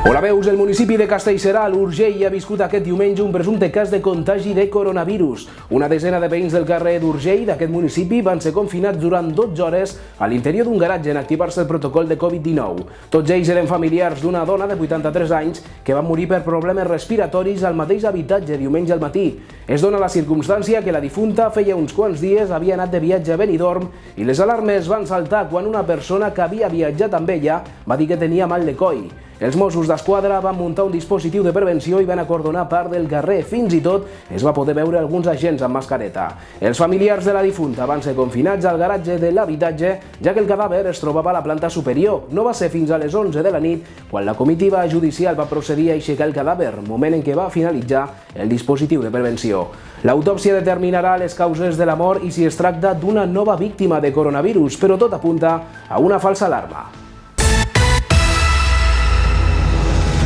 Hola, veus, el municipi de Castellserà, l'Urgell, ha viscut aquest diumenge un presumpte cas de contagi de coronavirus. Una desena de veïns del carrer d'Urgell d'aquest municipi van ser confinats durant 12 hores a l'interior d'un garatge en activar-se el protocol de Covid-19. Tots ells eren familiars d'una dona de 83 anys que va morir per problemes respiratoris al mateix habitatge diumenge al matí. Es dona la circumstància que la difunta feia uns quants dies havia anat de viatge a Benidorm i les alarmes van saltar quan una persona que havia viatjat amb ella va dir que tenia mal de coll. Els Mossos d'Esquadra van muntar un dispositiu de prevenció i van acordonar part del carrer. Fins i tot es va poder veure alguns agents amb mascareta. Els familiars de la difunta van ser confinats al garatge de l'habitatge, ja que el cadàver es trobava a la planta superior. No va ser fins a les 11 de la nit quan la comitiva judicial va procedir a aixecar el cadàver, moment en què va finalitzar el dispositiu de prevenció. L'autòpsia determinarà les causes de la mort i si es tracta d'una nova víctima de coronavirus, però tot apunta a una falsa alarma.